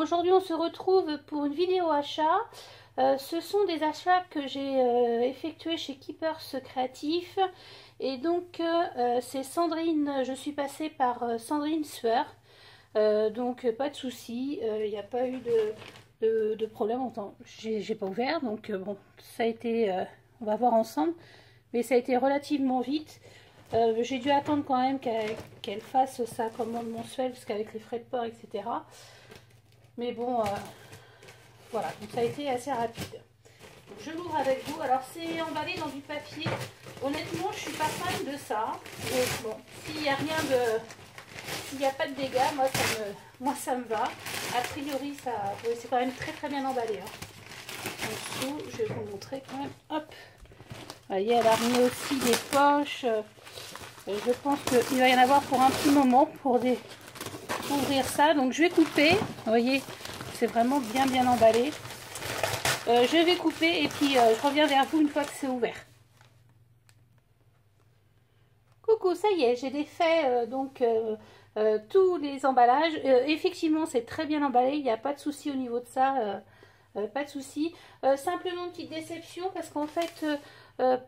aujourd'hui on se retrouve pour une vidéo achat. Ce sont des achats que j'ai effectués chez Keepers Créatif. Et donc c'est Sandrine, je suis passée par Sandrine Sueur. Donc pas de souci, il n'y a pas eu de problème. J'ai pas ouvert, donc bon, ça a été, on va voir ensemble. Mais ça a été relativement vite. J'ai dû attendre quand même qu'elle fasse sa commande mensuelle, parce qu'avec les frais de port, etc. Mais bon, voilà, donc ça a été assez rapide. Donc, je l'ouvre avec vous. Alors c'est emballé dans du papier. Honnêtement, je suis pas fan de ça. Donc bon, s'il n'y a rien de... S'il n'y a pas de dégâts, moi ça me va. A priori, c'est quand même très bien emballé. Hein. En dessous, je vais vous montrer quand même. Hop. Vous voyez, elle a remis aussi des poches. Je pense qu'il va y en avoir pour un petit moment pour ouvrir ça. Donc je vais couper. Vous voyez, c'est vraiment bien emballé. Je vais couper et puis je reviens vers vous une fois que c'est ouvert. Coucou, ça y est, j'ai défait tous les emballages. Effectivement, c'est très bien emballé. Il n'y a pas de souci au niveau de ça. Pas de souci. Simplement, une petite déception parce qu'en fait...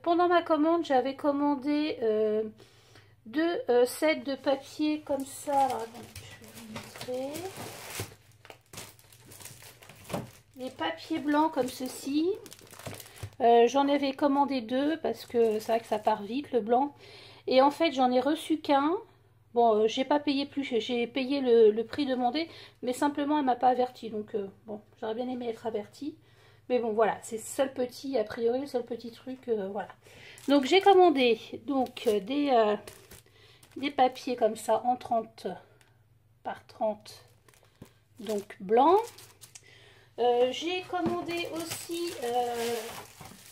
pendant ma commande, j'avais commandé 2 sets de papier comme ça. Alors, attendez, je vais vous montrer. Les papiers blancs comme ceci. J'en avais commandé 2 parce que c'est vrai que ça part vite le blanc. Et en fait, j'en ai reçu qu'un. Bon, j'ai pas payé plus, j'ai payé le prix demandé, mais simplement elle m'a pas averti. Donc bon, j'aurais bien aimé être avertie. Mais bon, voilà, c'est seul petit, a priori, le seul petit truc, voilà. Donc, j'ai commandé donc des papiers comme ça en 30 par 30, donc blanc. J'ai commandé aussi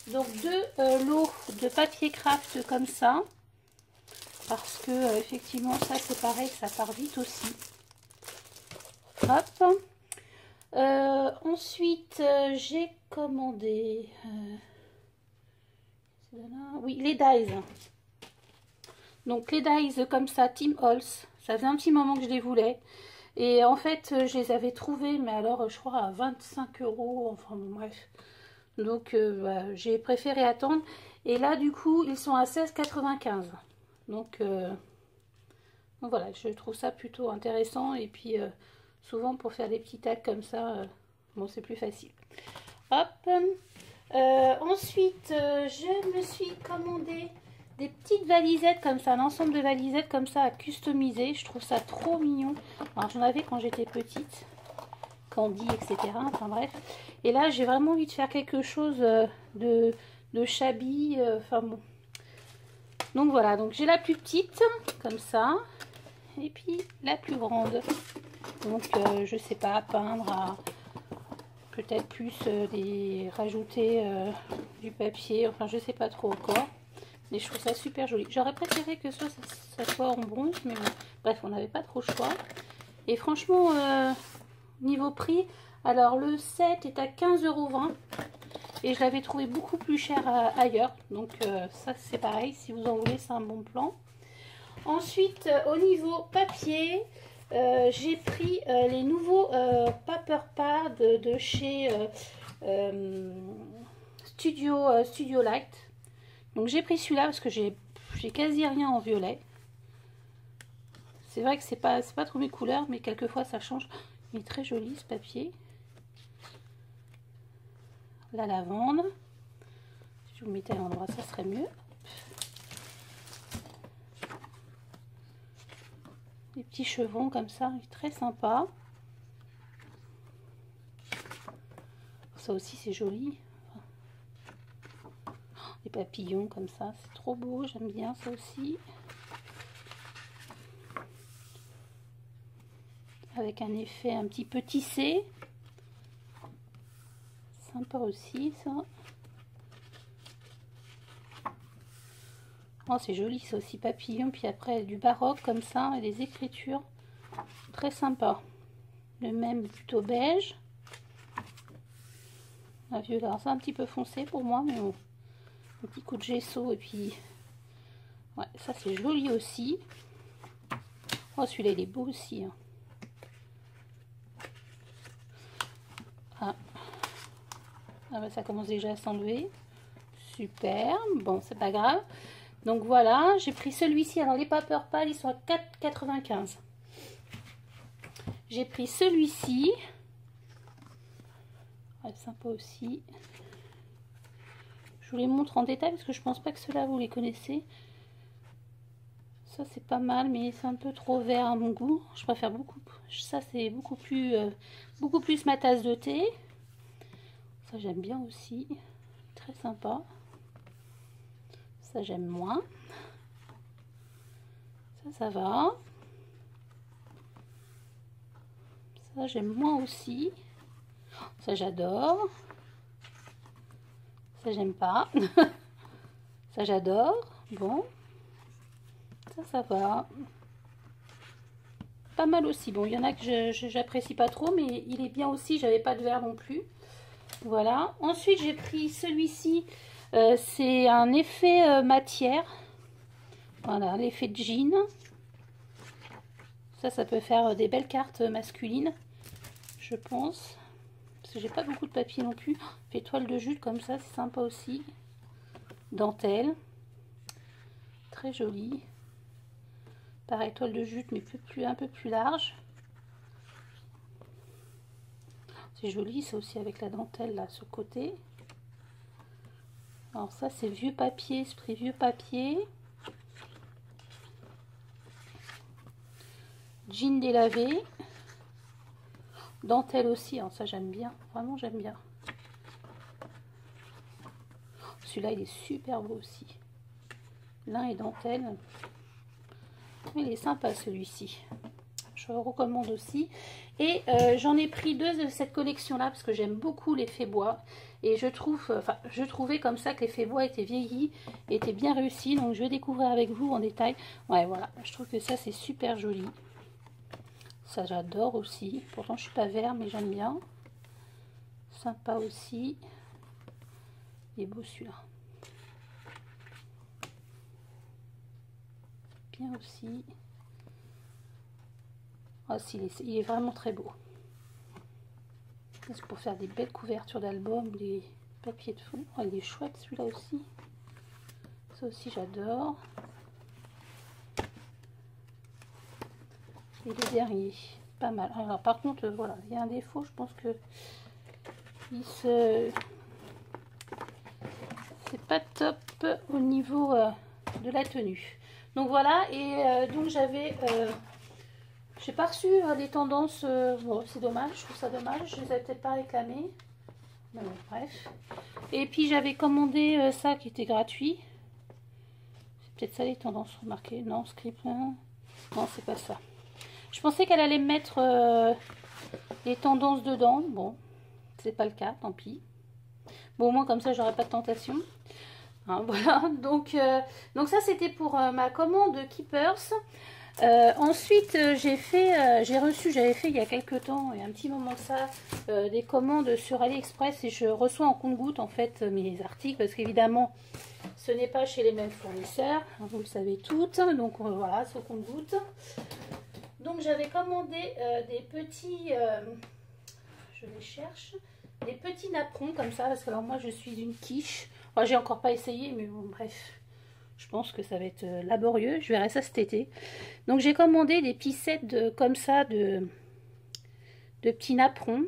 donc 2 lots de papier craft comme ça. Parce que, effectivement, ça, c'est pareil, ça part vite aussi. Hop. Ensuite, j'ai commandé oui, les dies. Donc les dies comme ça, Tim Holtz. Ça faisait un petit moment que je les voulais. Et en fait, je les avais trouvés, mais alors je crois à 25 €. Enfin bon, bref. Donc j'ai préféré attendre. Et là, du coup, ils sont à 16,95 €. Donc voilà, je trouve ça plutôt intéressant. Et puis souvent pour faire des petits tags comme ça, bon, c'est plus facile. Hop. Ensuite, je me suis commandé des petites valisettes comme ça, un ensemble de valisettes comme ça à customiser. Je trouve ça trop mignon. Alors j'en avais quand j'étais petite, Candy, etc. Enfin bref. Et là, j'ai vraiment envie de faire quelque chose de shabby. Enfin bon. Donc voilà, donc j'ai la plus petite, comme ça. Et puis la plus grande. Donc je sais pas, peindre à... peut-être plus rajouter du papier, enfin je sais pas trop encore, mais je trouve ça super joli. J'aurais préféré que ça soit en bronze, mais bon, bref, on n'avait pas trop le choix. Et franchement, niveau prix, alors le set est à 15,20 € et je l'avais trouvé beaucoup plus cher ailleurs, donc ça c'est pareil, si vous en voulez, c'est un bon plan. Ensuite, au niveau papier, j'ai pris les nouveaux Paper Pad de chez Studio Light. Donc j'ai pris celui-là parce que j'ai quasi rien en violet. C'est vrai que c'est pas trop mes couleurs, mais quelquefois ça change. Il est très joli ce papier. La lavande. Si je vous mettais à l'endroit, ça serait mieux. Des petits chevrons comme ça, très sympa. Ça aussi c'est joli. Des papillons comme ça, c'est trop beau, j'aime bien ça aussi. Avec un effet un petit peu tissé. Sympa aussi ça. Oh, c'est joli ça aussi, papillon, puis après du baroque comme ça, et des écritures. Très sympa. Le même plutôt beige. Un violet, alors c'est un petit peu foncé pour moi, mais bon. Un petit coup de gesso, et puis... ouais, ça c'est joli aussi. Oh, celui-là il est beau aussi. Hein. Ah bah ça commence déjà à s'enlever. Super, bon c'est pas grave. Donc voilà, j'ai pris celui-ci. Alors les Paper Pal, ils sont à 4,95. J'ai pris celui-ci. Ouais, sympa aussi. Je vous les montre en détail parce que je pense pas que ceux-là vous les connaissez. Ça c'est pas mal, mais c'est un peu trop vert à mon goût. Je préfère beaucoup. Ça c'est beaucoup plus ma tasse de thé. Ça j'aime bien aussi. Très sympa. Ça j'aime moins. Ça va. Ça j'aime moins aussi. Ça j'adore. Ça j'aime pas. Ça j'adore. Bon. Ça va. Pas mal aussi. Bon, il y en a que j'apprécie pas trop, mais il est bien aussi. J'avais pas de verre non plus. Voilà. Ensuite, j'ai pris celui-ci. C'est un effet matière. Voilà, l'effet de jean. Ça peut faire des belles cartes masculines, je pense. Parce que j'ai pas beaucoup de papier non plus. Fait toile de jute comme ça, c'est sympa aussi. Dentelle. Très joli. Pareil, toile de jute, mais un peu plus large. C'est joli, c'est aussi avec la dentelle là, sur le côté. Alors ça, c'est vieux papier, spray vieux papier. Jean délavé. Dentelle aussi, alors ça j'aime bien. Vraiment, j'aime bien. Celui-là, il est super beau aussi. Lin et dentelle. Il est sympa celui-ci. Je le recommande aussi. Et j'en ai pris deux de cette collection-là parce que j'aime beaucoup l'effet bois. Et je trouvais comme ça que l'effet bois était vieilli, était bien réussi. Donc je vais découvrir avec vous en détail. Ouais, voilà. Je trouve que ça, c'est super joli. Ça, j'adore aussi. Pourtant, je suis pas vert, mais j'aime bien. Sympa aussi. Il est beau celui-là. Bien aussi. Ah, il est vraiment très beau. C'est pour faire des belles couvertures d'albums, des papiers de fond. Oh, il est chouette celui-là aussi. Ça aussi j'adore. Et le dernier, pas mal. Alors par contre, voilà, il y a un défaut, je pense que c'est pas top au niveau de la tenue. Donc voilà, et donc j'ai pas reçu les tendances. Bon, c'est dommage, je trouve ça dommage. Je les avais peut-être pas réclamées. Mais bon, bref. Et puis j'avais commandé ça qui était gratuit. C'est peut-être ça les tendances remarquées. Non, script. Non, c'est pas ça. Je pensais qu'elle allait mettre les tendances dedans. Bon, c'est pas le cas, tant pis. Bon, au moins comme ça, j'aurai pas de tentation. Hein, voilà. Donc ça, c'était pour ma commande Keepers. Ensuite, j'avais fait il y a quelques temps, et un petit moment de ça, des commandes sur AliExpress et je reçois en compte-gouttes en fait mes articles parce qu'évidemment ce n'est pas chez les mêmes fournisseurs, vous le savez toutes, donc voilà, c'est au compte-gouttes. Donc j'avais commandé des petits, je les cherche, des petits napperons comme ça parce que alors moi je suis une quiche, enfin, j'ai encore pas essayé mais bon bref. Je pense que ça va être laborieux. Je verrai ça cet été. Donc j'ai commandé des petits sets comme ça de petits napperons.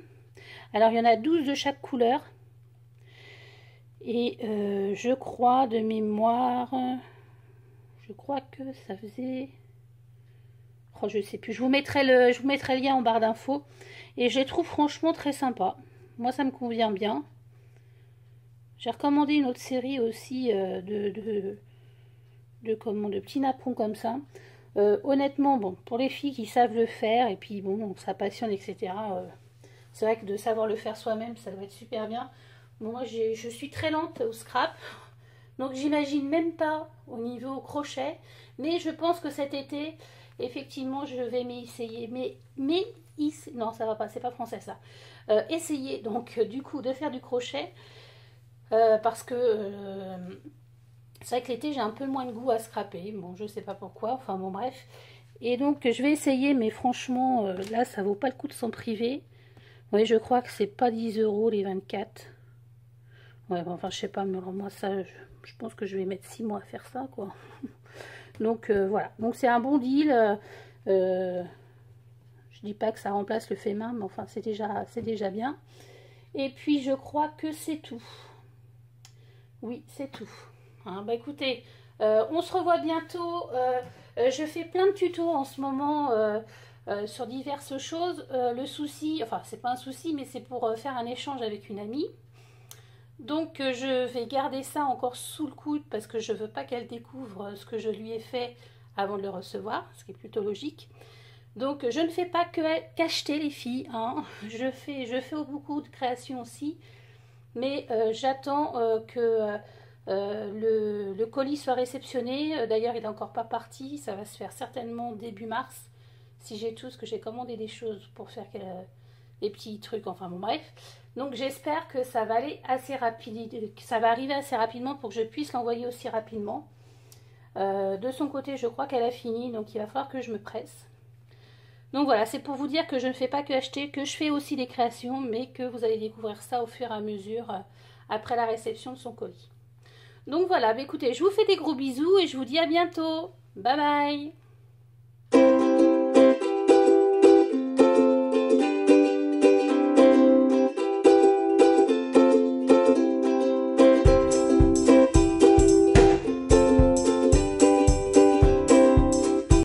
Alors il y en a 12 de chaque couleur. Et je crois de mémoire, je crois que ça faisait... Oh, je sais plus. Je vous mettrai le lien en barre d'infos. Et je les trouve franchement très sympa. Moi ça me convient bien. J'ai recommandé une autre série aussi de petits napperons comme ça. Honnêtement, bon, pour les filles qui savent le faire et puis bon, ça passionne, etc. C'est vrai que de savoir le faire soi-même, ça doit être super bien. Bon, moi, je suis très lente au scrap, donc j'imagine même pas au niveau crochet. Mais je pense que cet été, effectivement, je vais m'y essayer. Non, ça va pas, c'est pas français ça. Essayer donc du coup de faire du crochet parce que c'est vrai que l'été, j'ai un peu moins de goût à scraper. Bon, je sais pas pourquoi. Enfin, bon, bref. Et donc, je vais essayer. Mais franchement, là, ça vaut pas le coup de s'en priver. Oui, je crois que c'est pas 10 € les 24. Ouais, bon, enfin, je sais pas, mais alors moi, ça, je pense que je vais mettre 6 mois à faire ça, quoi. Donc, voilà. Donc, c'est un bon deal. Je dis pas que ça remplace le fait main, mais enfin, c'est déjà bien. Et puis, je crois que c'est tout. Oui, c'est tout. Hein, bah, écoutez, on se revoit bientôt. Je fais plein de tutos en ce moment sur diverses choses. Le souci, enfin, c'est pas un souci, mais c'est pour faire un échange avec une amie. Donc je vais garder ça encore sous le coude parce que je veux pas qu'elle découvre ce que je lui ai fait avant de le recevoir, ce qui est plutôt logique. Donc je ne fais pas qu'acheter les filles, hein. Je fais beaucoup de créations aussi, mais j'attends que le colis soit réceptionné. D'ailleurs il n'est encore pas parti, ça va se faire certainement début mars, si j'ai tout, parce que j'ai commandé des choses pour faire des petits trucs, enfin bon bref. Donc j'espère que ça va aller assez rapide, que ça va arriver assez rapidement pour que je puisse l'envoyer aussi rapidement. De son côté, je crois qu'elle a fini, donc il va falloir que je me presse. Donc voilà, c'est pour vous dire que je ne fais pas que acheter, que je fais aussi des créations, mais que vous allez découvrir ça au fur et à mesure après la réception de son colis. Donc voilà, bah écoutez, je vous fais des gros bisous et je vous dis à bientôt. Bye bye!